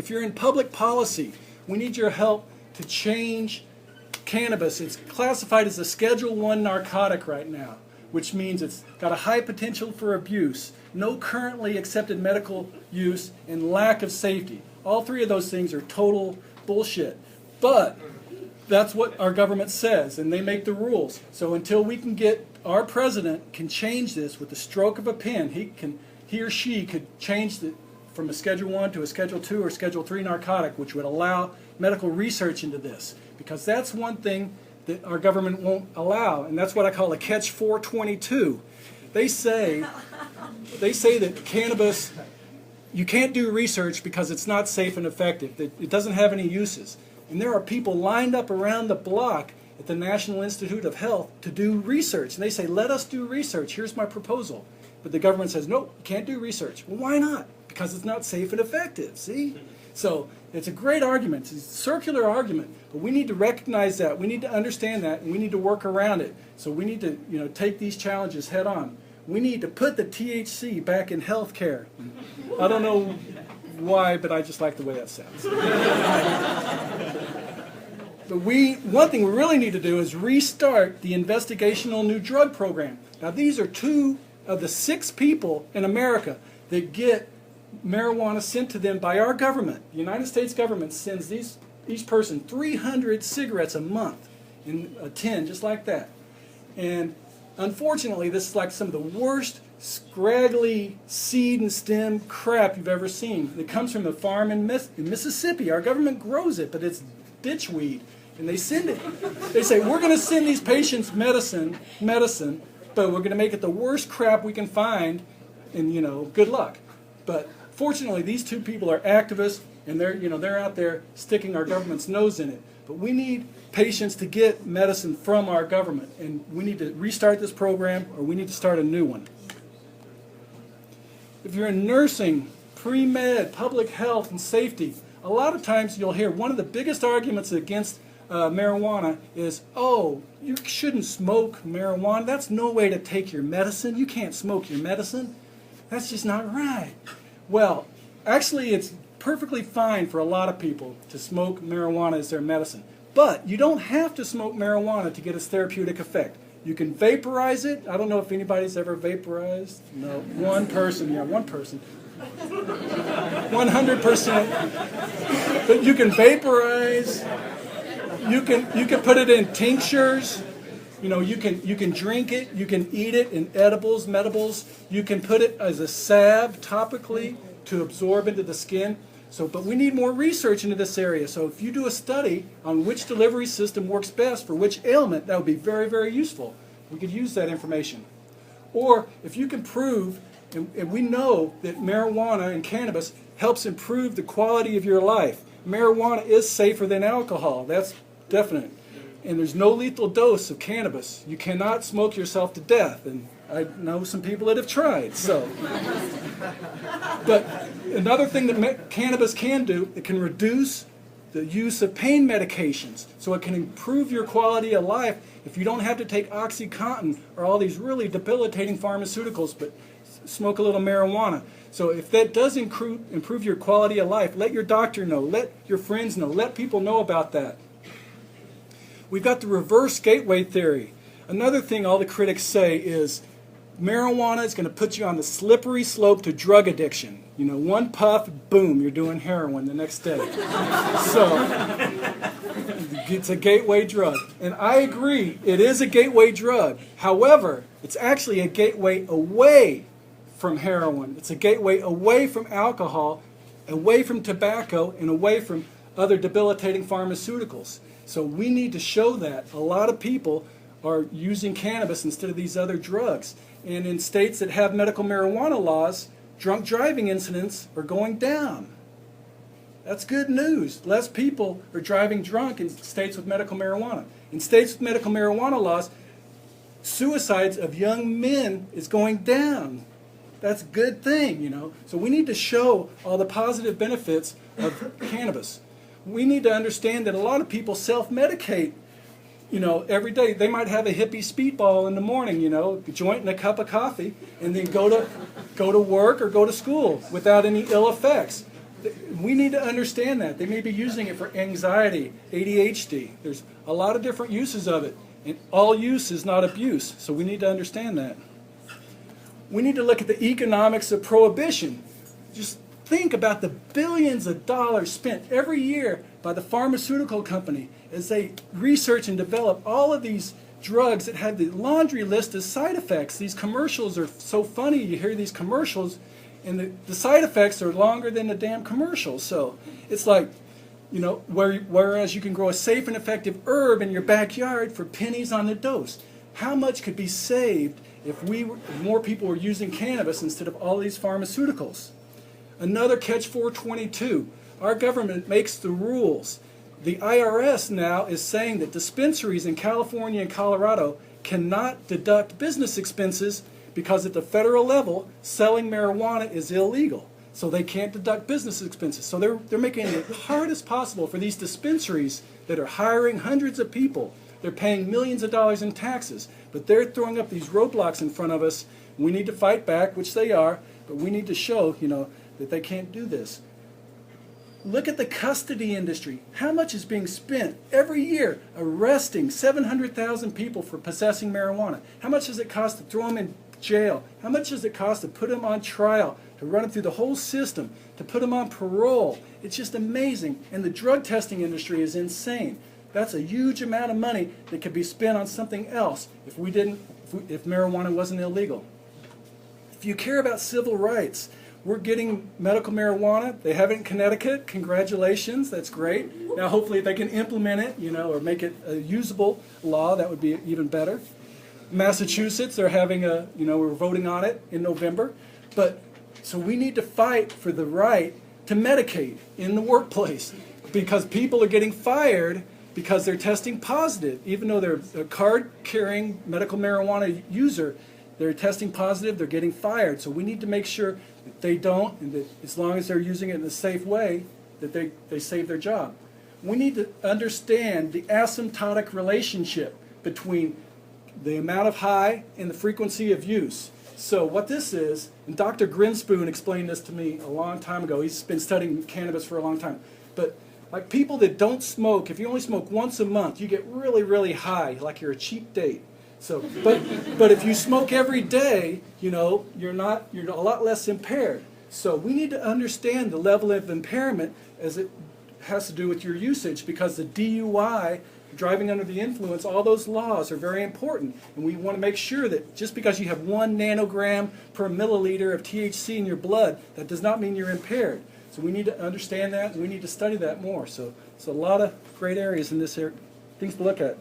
If you're in public policy, we need your help to change cannabis. It's classified as a Schedule I narcotic right now, which means it's got a high potential for abuse, no currently accepted medical use, and lack of safety. All three of those things are total bullshit. But that's what our government says, and they make the rules. So until we can get, our president can change this with the stroke of a pen, he or she could change it from a Schedule I to a Schedule II or Schedule III narcotic, which would allow medical research into this. Because that's one thing that our government won't allow, and that's what I call a catch 422. They say that cannabis, you can't do research because it's not safe and effective. It doesn't have any uses. And there are people lined up around the block at the National Institute of Health to do research. And they say, let us do research. Here's my proposal. But the government says, nope, you can't do research. Well, why not? Because it's not safe and effective, see? So it's a great argument. It's a circular argument. But we need to recognize that. We need to understand that. And we need to work around it. So we need to take these challenges head on. We need to put the THC back in health care. I don't know why, but I just like the way that sounds. But one thing we really need to do is restart the investigational new drug program. Now these are 2 of the 6 people in America that get marijuana sent to them by our government. The United States government sends each person 300 cigarettes a month in a tin, just like that. And unfortunately, this is like some of the worst scraggly seed and stem crap you've ever seen. It comes from a farm in Mississippi. Our government grows it, but it's ditchweed. And they send it. They say, we're going to send these patients medicine, but we're going to make it the worst crap we can find, and good luck. But fortunately, these 2 people are activists, and they're out there sticking our government's nose in it. But we need patients to get medicine from our government, and we need to restart this program, or we need to start a new one. If you're in nursing, pre-med, public health, and safety, a lot of times you'll hear one of the biggest arguments against marijuana is, oh, you shouldn't smoke marijuana. That's no way to take your medicine. You can't smoke your medicine. That's just not right. Well, actually, it's perfectly fine for a lot of people to smoke marijuana as their medicine. But you don't have to smoke marijuana to get its therapeutic effect. You can vaporize it. I don't know if anybody's ever vaporized. No, one person. 100%. But you can vaporize. You can put it in tinctures. You can drink it. You can eat it in edibles, medibles. You can put it as a salve topically to absorb into the skin. But we need more research into this area. So if you do a study on which delivery system works best for which ailment, that would be very, very useful. We could use that information. Or if you can prove, and we know that marijuana and cannabis helps improve the quality of your life. Marijuana is safer than alcohol. That's definite. And there's no lethal dose of cannabis. You cannot smoke yourself to death. And I know some people that have tried. But another thing that cannabis can do, it can reduce the use of pain medications. So it can improve your quality of life if you don't have to take OxyContin or all these really debilitating pharmaceuticals, but smoke a little marijuana. So if that does improve your quality of life, let your doctor know, let your friends know, let people know about that. We've got the reverse gateway theory. Another thing all the critics say is marijuana is going to put you on the slippery slope to drug addiction. One puff, boom, you're doing heroin the next day. So it's a gateway drug. And I agree, it is a gateway drug. However, it's actually a gateway away from heroin. It's a gateway away from alcohol, away from tobacco, and away from other debilitating pharmaceuticals. So we need to show that. A lot of people are using cannabis instead of these other drugs. And in states that have medical marijuana laws, drunk driving incidents are going down. That's good news. Less people are driving drunk in states with medical marijuana. In states with medical marijuana laws, suicides of young men is going down. That's a good thing, So we need to show all the positive benefits of cannabis. We need to understand that a lot of people self-medicate, every day. They might have a hippie speedball in the morning, a joint and a cup of coffee, and then go to work or go to school without any ill effects. We need to understand that. They may be using it for anxiety, ADHD. There's a lot of different uses of it. And all use is not abuse, so we need to understand that. We need to look at the economics of prohibition. Just think about the billions of dollars spent every year by the pharmaceutical company as they research and develop all of these drugs that have the laundry list of side effects. These commercials are so funny. You hear these commercials, and the side effects are longer than the damn commercials. So it's like, you know, whereas you can grow a safe and effective herb in your backyard for pennies on the dose. How much could be saved if more people were using cannabis instead of all these pharmaceuticals? Another catch 422. Our government makes the rules. The IRS now is saying that dispensaries in California and Colorado cannot deduct business expenses because at the federal level, selling marijuana is illegal. So they can't deduct business expenses. So they're making it hard as possible for these dispensaries that are hiring hundreds of people. They're paying millions of dollars in taxes, but they're throwing up these roadblocks in front of us. We need to fight back, which they are, but we need to show, you know, that they can't do this. Look at the custody industry. How much is being spent every year arresting 700,000 people for possessing marijuana? How much does it cost to throw them in jail? How much does it cost to put them on trial, to run them through the whole system, to put them on parole? It's just amazing. And the drug testing industry is insane. That's a huge amount of money that could be spent on something else if marijuana wasn't illegal. If you care about civil rights, we're getting medical marijuana. They have it in Connecticut. Congratulations, that's great. Now hopefully if they can implement it, you know, or make it a usable law, that would be even better. Massachusetts, they're having we're voting on it in November. But so we need to fight for the right to medicate in the workplace because people are getting fired because they're testing positive. Even though they're a card-carrying medical marijuana user, they're testing positive, they're getting fired. So we need to make sure that they don't, and that as long as they're using it in a safe way, that they save their job. We need to understand the asymptotic relationship between the amount of high and the frequency of use. So what this is, and Dr. Grinspoon explained this to me a long time ago. He's been studying cannabis for a long time. But like people that don't smoke, if you only smoke once a month, you get really, really high, like you're a cheap date. So, but if you smoke every day, you know, you're a lot less impaired. So we need to understand the level of impairment as it has to do with your usage, because the DUI, driving under the influence, all those laws are very important. And we want to make sure that just because you have 1 nanogram per milliliter of THC in your blood, that does not mean you're impaired. So we need to understand that, and we need to study that more. So it's a lot of great areas in this area, things to look at.